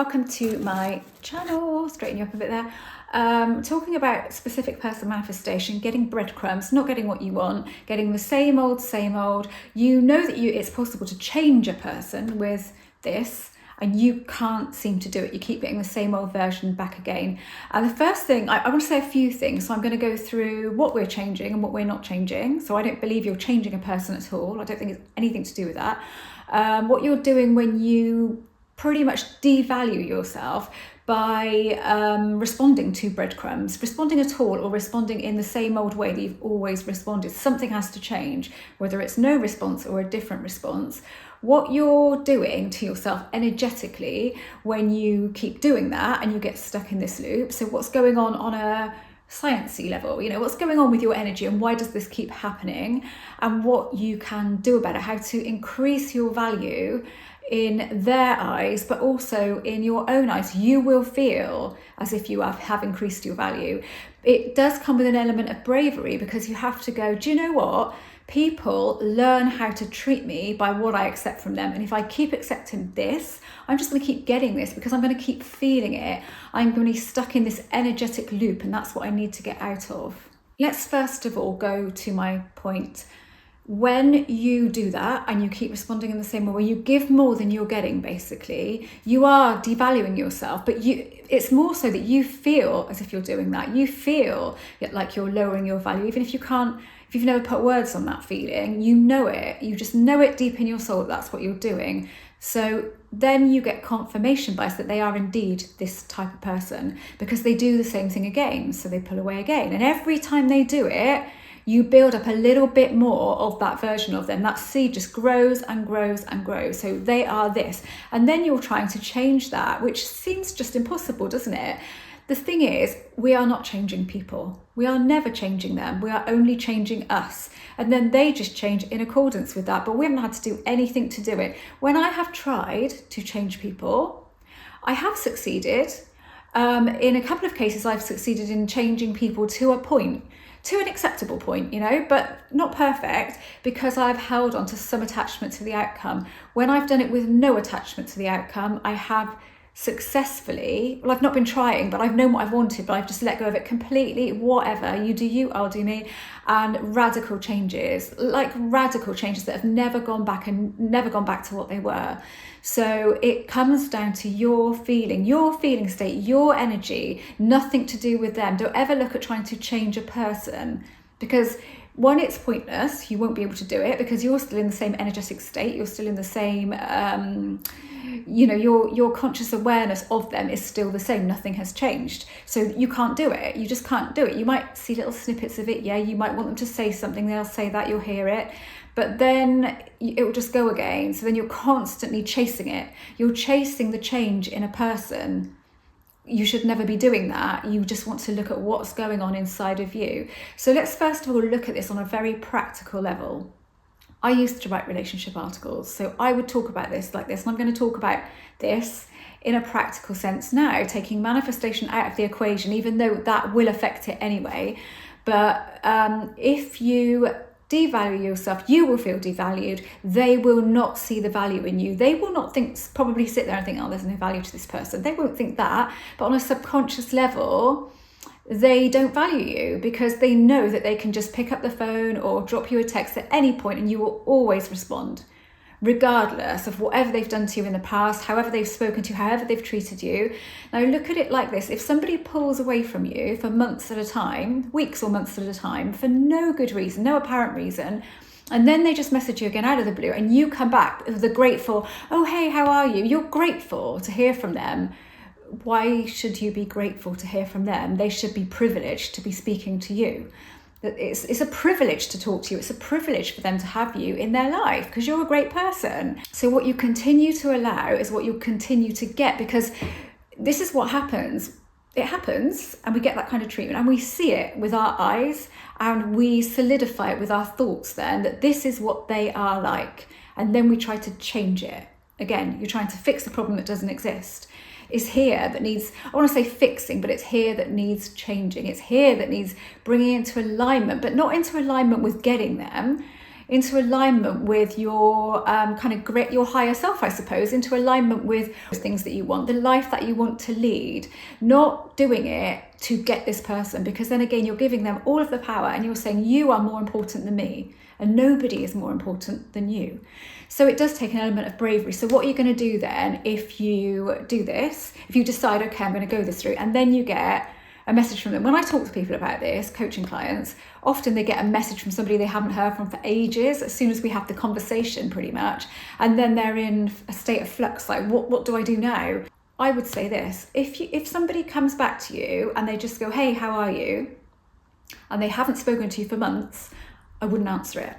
welcome to my channel. Straighten you up a bit there. Talking about specific person manifestation, getting breadcrumbs, not getting what you want, getting the same old. You know that it's possible to change a person with this, and you can't seem to do it. You keep getting the same old version back again. And the first thing, I want to say a few things. So I'm going to go through what we're changing and what we're not changing. So I don't believe you're changing a person at all. I don't think it's anything to do with that. What you're doing when you pretty much devalue yourself by responding to breadcrumbs, responding at all, or responding in the same old way that you've always responded. Something has to change, whether it's no response or a different response. What you're doing to yourself energetically when you keep doing that and you get stuck in this loop. So what's going on a sciencey level, what's going on with your energy and why does this keep happening, and what you can do about it, how to increase your value in their eyes, but also in your own eyes. You will feel as if you have increased your value. It does come with an element of bravery, because you have to go, do you know what? People learn how to treat me by what I accept from them. And if I keep accepting this, I'm just going to keep getting this, because I'm going to keep feeling it. I'm going to be stuck in this energetic loop, and that's what I need to get out of. Let's first of all go to my point. When you do that and you keep responding in the same way, where you give more than you're getting, basically, you are devaluing yourself. But it's more so that you feel as if you're doing that. You feel like you're lowering your value, even if you've never put words on that feeling. You know it. You just know it deep in your soul that that's what you're doing. So then you get confirmation bias that they are indeed this type of person, because they do the same thing again. So they pull away again. And every time they do it, you build up a little bit more of that version of them. That seed just grows and grows and grows. So they are this. And then you're trying to change that, which seems just impossible, doesn't it? The thing is, we are not changing people. We are never changing them. We are only changing us. And then they just change in accordance with that. But we haven't had to do anything to do it. When I have tried to change people, I have succeeded. In a couple of cases, I've succeeded in changing people to a point, to an acceptable point, but not perfect, because I've held on to some attachment to the outcome. When I've done it with no attachment to the outcome, I have successfully, I've not been trying, but I've known what I've wanted, but I've just let go of it completely. Whatever, you do you, I'll do me. And radical changes that have never gone back to what they were. So it comes down to your feeling state, your energy, nothing to do with them. Don't ever look at trying to change a person, because one, it's pointless. You won't be able to do it, because you're still in the same energetic state. You're still in the same, your conscious awareness of them is still the same. Nothing has changed. So you can't do it. You just can't do it. You might see little snippets of it. Yeah, you might want them to say something. They'll say that, you'll hear it. But then it will just go again. So then you're constantly chasing it. You're chasing the change in a person. You should never be doing that. You just want to look at what's going on inside of you. So let's first of all look at this on a very practical level. I used to write relationship articles, so I would talk about this like this, and I'm going to talk about this in a practical sense now, taking manifestation out of the equation, even though that will affect it anyway. But if you devalue yourself, you will feel devalued. They will not see the value in you. They will not probably sit there and think, oh, there's no value to this person. They won't think that, but on a subconscious level, they don't value you, because they know that they can just pick up the phone or drop you a text at any point and you will always respond, regardless of whatever they've done to you in the past, however they've spoken to you, however they've treated you. Now look at it like this. If somebody pulls away from you for months at a time, weeks or months at a time, for no good reason, no apparent reason, and then they just message you again out of the blue, and you come back with the grateful, oh, hey, how are you? You're grateful to hear from them. Why should you be grateful to hear from them? They should be privileged to be speaking to you. It's a privilege to talk to you. It's a privilege for them to have you in their life, because you're a great person. So what you continue to allow is what you'll continue to get, because this is what happens. It happens, and we get that kind of treatment, and we see it with our eyes, and we solidify it with our thoughts then, that this is what they are like. And then we try to change it. Again, you're trying to fix the problem that doesn't exist. It's here that needs, I want to say fixing, but it's here that needs changing. It's here that needs bringing into alignment, but not into alignment with getting them. into alignment with your your higher self, I suppose, into alignment with things that you want, the life that you want to lead, not doing it to get this person, because then again, you're giving them all of the power and you're saying you are more important than me and nobody is more important than you. So it does take an element of bravery. So what are you going to do then if you do this, if you decide, okay, I'm going to go this route, and then you get a message from them? When I talk to people about this, coaching clients, often they get a message from somebody they haven't heard from for ages, as soon as we have the conversation pretty much, and then they're in a state of flux, like what do I do now? I would say this: if somebody comes back to you and they just go, hey, how are you, and they haven't spoken to you for months, I wouldn't answer it.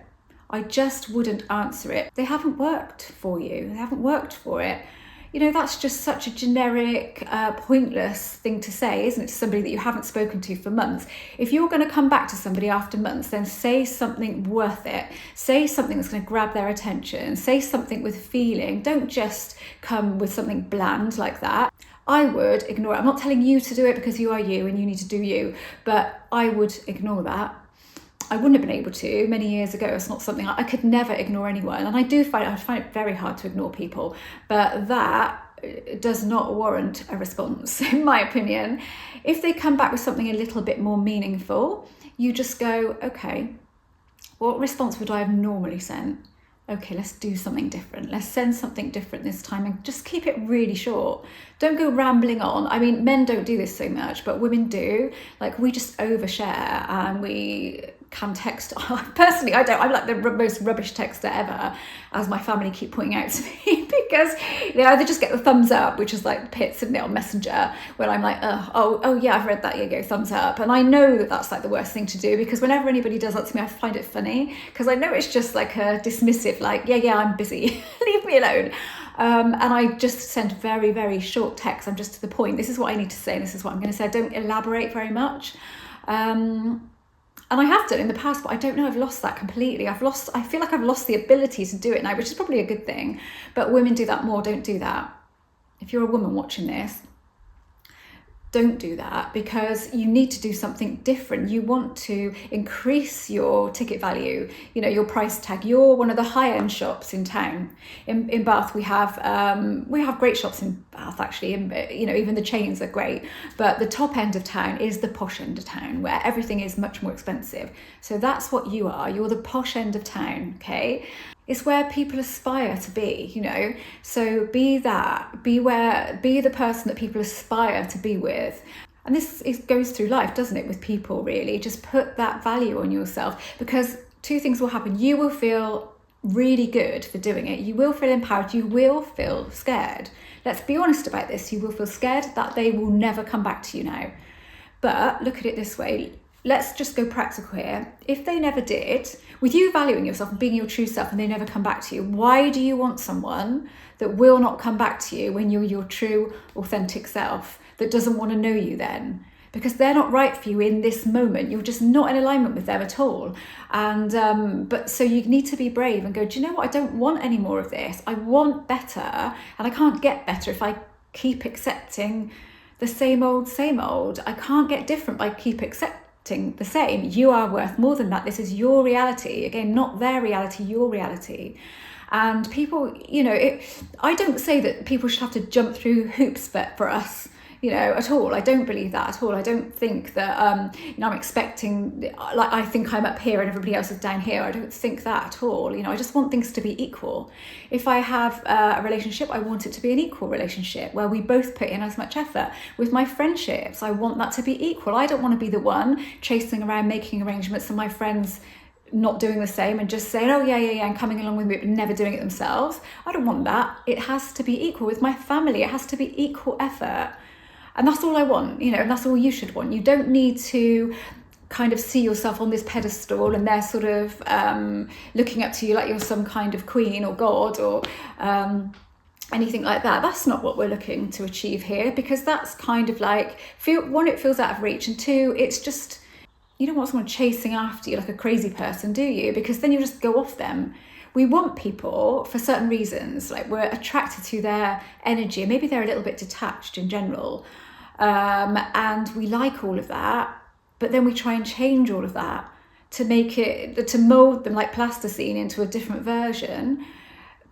I just wouldn't answer it. They haven't worked for you. They haven't worked for it. You know, that's just such a generic, pointless thing to say, isn't it, to somebody that you haven't spoken to for months? If you're going to come back to somebody after months, then say something worth it. Say something that's going to grab their attention. Say something with feeling. Don't just come with something bland like that. I would ignore it. I'm not telling you to do it, because you are you and you need to do you, but I would ignore that. I wouldn't have been able to many years ago. It's not something I could never ignore anyone, and I find it very hard to ignore people, but that does not warrant a response, in my opinion. If they come back with something a little bit more meaningful, you just go, okay, what response would I have normally sent? Okay, let's do something different. Let's send something different this time, and just keep it really short. Don't go rambling on. I mean, men don't do this so much, but women do. Like, we just overshare and we can text. Personally, I don't. I'm like the most rubbish texter ever, as my family keep pointing out to me, because they either just get the thumbs up, which is like pits, isn't it, on Messenger, when I'm like, oh yeah, I've read that, you go, thumbs up. And I know that that's like the worst thing to do, because whenever anybody does that to me, I find it funny, because I know it's just like a dismissive, like, yeah, I'm busy, leave me alone. And I just send very, very short texts. I'm just to the point. This is what I need to say, and this is what I'm going to say. I don't elaborate very much. And I have done in the past, but I don't know, I've lost that completely. I feel like I've lost the ability to do it now, which is probably a good thing. But women do that more. Don't do that. If you're a woman watching this, don't do that, because you need to do something different. You want to increase your ticket value, you know, your price tag. You're one of the high-end shops in town. In Bath, we have great shops in Bath, actually. You know, even the chains are great. But the top end of town is the posh end of town, where everything is much more expensive. So that's what you are. You're the posh end of town, okay? It's where people aspire to be, you know. So be that, be the person that people aspire to be with. And this goes through life, doesn't it, with people, really. Just put that value on yourself, because two things will happen. You will feel really good for doing it. You will feel empowered. You will feel scared. Let's be honest about this. You will feel scared that they will never come back to you now. But look at it this way. Let's just go practical here. If they never did, with you valuing yourself and being your true self, and they never come back to you, why do you want someone that will not come back to you when you're your true, authentic self, that doesn't want to know you then? Because they're not right for you in this moment. You're just not in alignment with them at all. And but so you need to be brave and go, do you know what? I don't want any more of this. I want better, and I can't get better if I keep accepting the same old. I can't get different by keep accepting the same. You are worth more than that. This is your reality. Again, not their reality, your reality. And people, you know, I don't say that people should have to jump through hoops for us, you know, at all. I don't believe that at all. I don't think that, you know, I'm expecting, like, I think I'm up here and everybody else is down here. I don't think that at all. You know, I just want things to be equal. If I have a relationship, I want it to be an equal relationship where we both put in as much effort. With my friendships, I want that to be equal. I don't want to be the one chasing around, making arrangements, and my friends not doing the same and just saying, oh yeah, and coming along with me, but never doing it themselves. I don't want that. It has to be equal. With my family, it has to be equal effort. And that's all I want, you know, and that's all you should want. You don't need to kind of see yourself on this pedestal and they're sort of looking up to you like you're some kind of queen or god or anything like that. That's not what we're looking to achieve here, because that's kind of like, one, it feels out of reach, and two, it's just, you don't want someone chasing after you like a crazy person, do you? Because then you just go off them. We want people for certain reasons, like we're attracted to their energy, and maybe they're a little bit detached in general, and we like all of that, but then we try and change all of that to make it, to mold them like plasticine into a different version.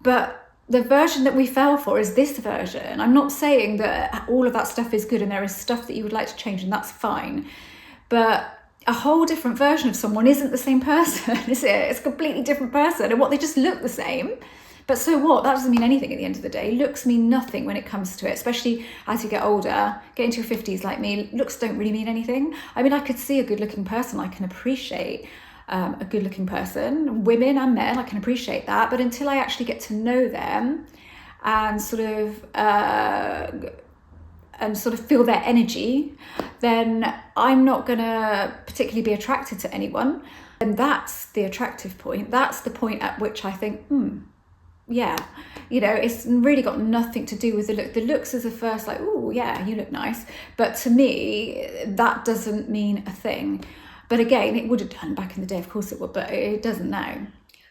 But the version that we fell for is this version. I'm not saying that all of that stuff is good and there is stuff that you would like to change, and that's fine. But a whole different version of someone isn't the same person, is it? It's a completely different person, and what, they just look the same. But so what? That doesn't mean anything at the end of the day. Looks mean nothing when it comes to it, especially as you get older, get into your 50s like me. Looks don't really mean anything. I mean, I could see a good looking person. I can appreciate a good looking person, women and men, I can appreciate that. But until I actually get to know them and sort of feel their energy, then I'm not gonna particularly be attracted to anyone. And that's the attractive point. That's the point at which I think, yeah, you know, it's really got nothing to do with the look. The looks is the first, like, oh yeah, you look nice. But to me, that doesn't mean a thing. But again, it would have done back in the day, of course it would, but it doesn't now.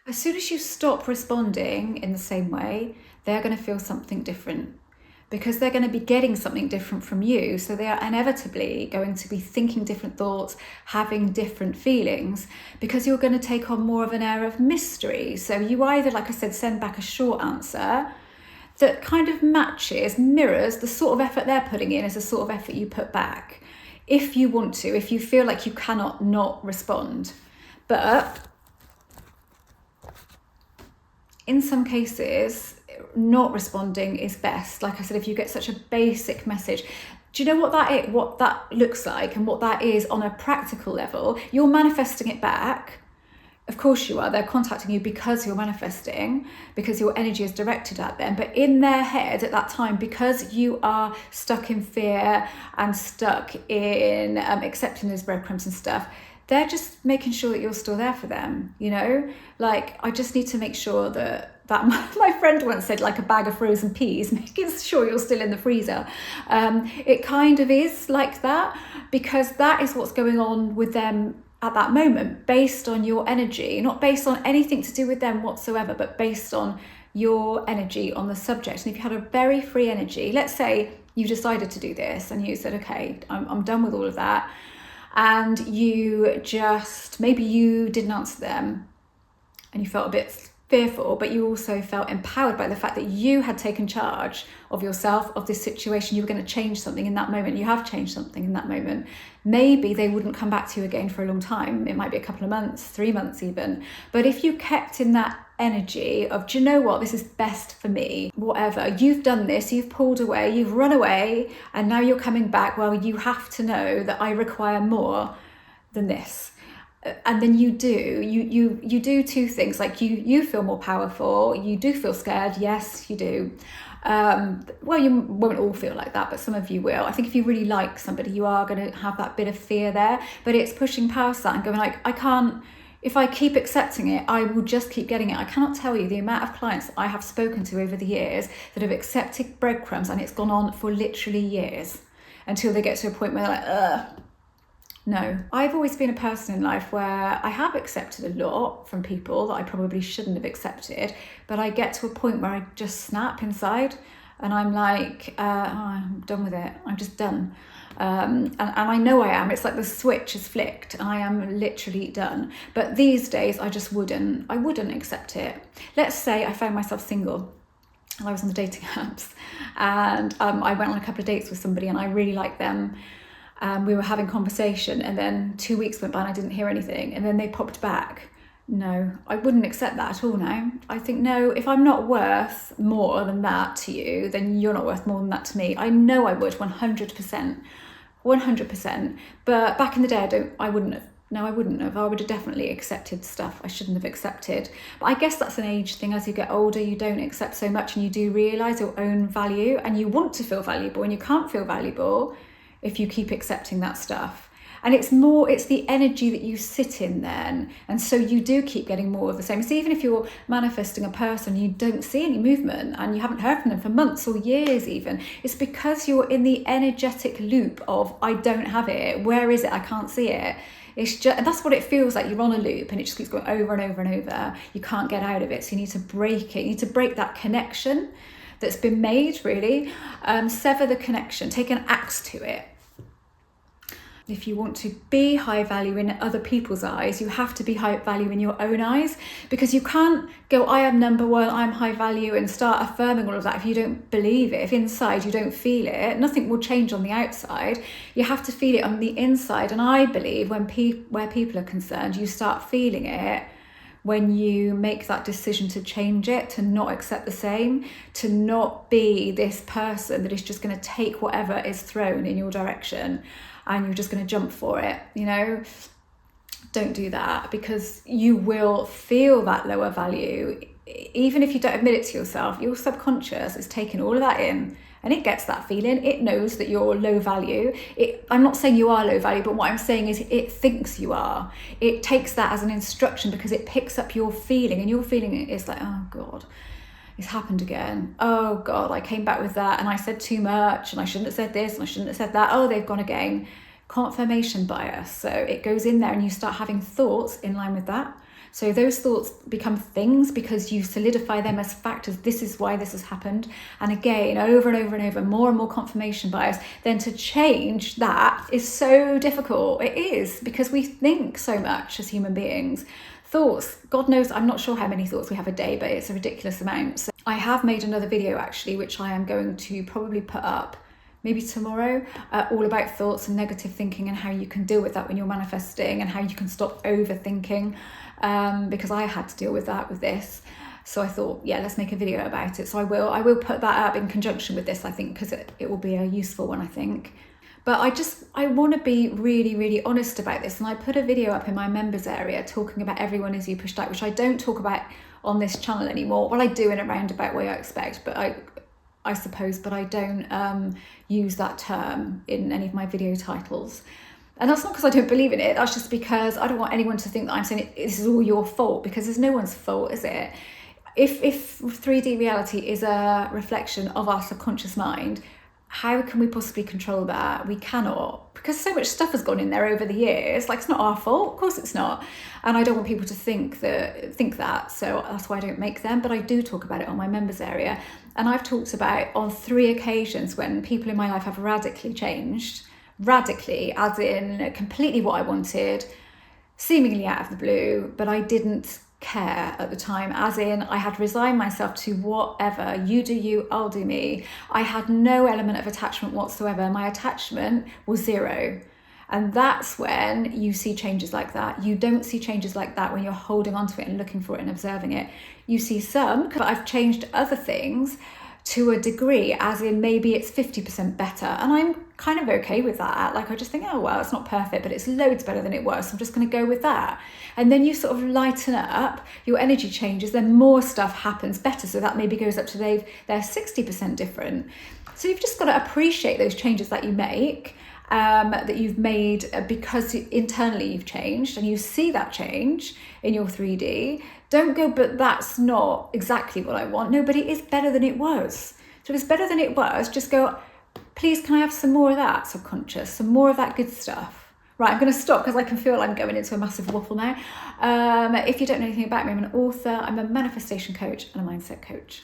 As soon as you stop responding in the same way, they're going to feel something different, because they're going to be getting something different from you. So they are inevitably going to be thinking different thoughts, having different feelings, because you're going to take on more of an air of mystery. So you either, like I said, send back a short answer that kind of matches, mirrors the sort of effort they're putting in as the sort of effort you put back. If you want to, if you feel like you cannot not respond. But in some cases, not responding is best. Like I said, if you get such a basic message, do you know what that looks like and what that is on a practical level? You're manifesting it back. Of course you are. They're contacting you because you're manifesting, because your energy is directed at them. But in their head at that time, because you are stuck in fear and stuck in accepting those breadcrumbs and stuff, they're just making sure that you're still there for them, you know? Like, I just need to make sure that my friend once said, like a bag of frozen peas, making sure you're still in the freezer. It kind of is like that, because that is what's going on with them at that moment, based on your energy, not based on anything to do with them whatsoever, but based on your energy on the subject. And if you had a very free energy, let's say you decided to do this and you said, okay, I'm done with all of that, and you just, maybe you didn't answer them and you felt a bit fearful, but you also felt empowered by the fact that you had taken charge of yourself, of this situation. You were going to change something in that moment. You have changed something in that moment. Maybe they wouldn't come back to you again for a long time. It might be a couple of months, 3 months even. But if you kept in that energy of, do you know what, this is best for me, whatever, you've done this, you've pulled away, you've run away, and now you're coming back, well, you have to know that I require more than this. And then you do two things. Like you feel more powerful, you do feel scared, yes you do. Well, you won't all feel like that, but some of you will. I think if you really like somebody, you are going to have that bit of fear there, but it's pushing past that and going like, I can't, if I keep accepting it, I will just keep getting it. I cannot tell you the amount of clients I have spoken to over the years that have accepted breadcrumbs, and it's gone on for literally years until they get to a point where they're like, ugh. No, I've always been a person in life where I have accepted a lot from people that I probably shouldn't have accepted, but I get to a point where I just snap inside and I'm like, I'm done with it. I'm just done. And I know I am. It's like the switch is flicked and I am literally done. But these days I just wouldn't accept it. Let's say I found myself single and I was on the dating apps, and I went on a couple of dates with somebody and I really liked them. We were having conversation, and then 2 weeks went by and I didn't hear anything, and then they popped back. No, I wouldn't accept that at all now. I think, no, if I'm not worth more than that to you, then you're not worth more than that to me. I know I would, 100%. But back in the day, I wouldn't have. No, I wouldn't have. I would have definitely accepted stuff I shouldn't have accepted. But I guess that's an age thing. As you get older, you don't accept so much, and you do realise your own value, and you want to feel valuable, and you can't feel valuable if you keep accepting that stuff. And it's the energy that you sit in then. And so you do keep getting more of the same. So even if you're manifesting a person, you don't see any movement and you haven't heard from them for months or years even, it's because you're in the energetic loop of, I don't have it. Where is it? I can't see it. It's just, and that's what it feels like. You're on a loop and it just keeps going over and over and over. You can't get out of it. So you need to break it. You need to break that connection that's been made, really. Sever the connection, take an axe to it. If you want to be high value in other people's eyes, you have to be high value in your own eyes, because you can't go, I am number one, I'm high value, and start affirming all of that if you don't believe it. If inside you don't feel it, nothing will change on the outside. You have to feel it on the inside. And I believe where people are concerned, you start feeling it when you make that decision to change it, to not accept the same, to not be this person that is just going to take whatever is thrown in your direction and you're just going to jump for it, you know. Don't do that, because you will feel that lower value. Even if you don't admit it to yourself, your subconscious is taking all of that in, and it gets that feeling. It knows that you're low value. I'm not saying you are low value, but what I'm saying is it thinks you are. It takes that as an instruction, because it picks up your feeling, and your feeling is like, oh God, it's happened again. Oh God, I came back with that and I said too much and I shouldn't have said this and I shouldn't have said that. Oh, they've gone again. Confirmation bias. So it goes in there and you start having thoughts in line with that. So those thoughts become things because you solidify them as factors. This is why this has happened. And again, over and over and over, more and more confirmation bias. Then to change that is so difficult. It is, because we think so much as human beings. Thoughts, God knows, I'm not sure how many thoughts we have a day, but it's a ridiculous amount. So I have made another video actually, which I am going to probably put up maybe tomorrow, all about thoughts and negative thinking and how you can deal with that when you're manifesting, and how you can stop overthinking, because I had to deal with that with this. So I thought, yeah, let's make a video about it. So I will put that up in conjunction with this, I think, because it will be a useful one, I think. But I want to be really, really honest about this. And I put a video up in my members area talking about everyone is you pushed out, which I don't talk about on this channel anymore. Well, I do in a roundabout way, I expect, but I suppose, but I don't use that term in any of my video titles. And that's not because I don't believe in it. That's just because I don't want anyone to think that I'm saying this is all your fault, because there's no one's fault, is it? If 3D reality is a reflection of our subconscious mind, how can we possibly control that? We cannot, because so much stuff has gone in there over the years. Like, it's not our fault. Of course it's not. And I don't want people to think that. So that's why I don't make them. But I do talk about it on my members area. And I've talked about on 3 occasions when people in my life have radically changed. Radically, as in completely what I wanted, seemingly out of the blue, but I didn't care at the time, as in I had resigned myself to whatever, you do you, I'll do me. I had no element of attachment whatsoever. My attachment was 0. And that's when you see changes like that. You don't see changes like that when you're holding on to it and looking for it and observing it. You see some, but I've changed other things to a degree, as in maybe it's 50% better, and I'm kind of okay with that. Like, I just think, oh well, it's not perfect, but it's loads better than it was, so I'm just going to go with that. And then you sort of lighten up, your energy changes, then more stuff happens better, so that maybe goes up to they're 60% different. So you've just got to appreciate those changes that you make, that you've made because internally you've changed, and you see that change in your 3D. Don't go, but that's not exactly what I want. No, but it is better than it was. So if it's better than it was, just go, please, can I have some more of that subconscious, some more of that good stuff? Right, I'm going to stop because I can feel I'm going into a massive waffle now. If you don't know anything about me, I'm an author, I'm a manifestation coach and a mindset coach.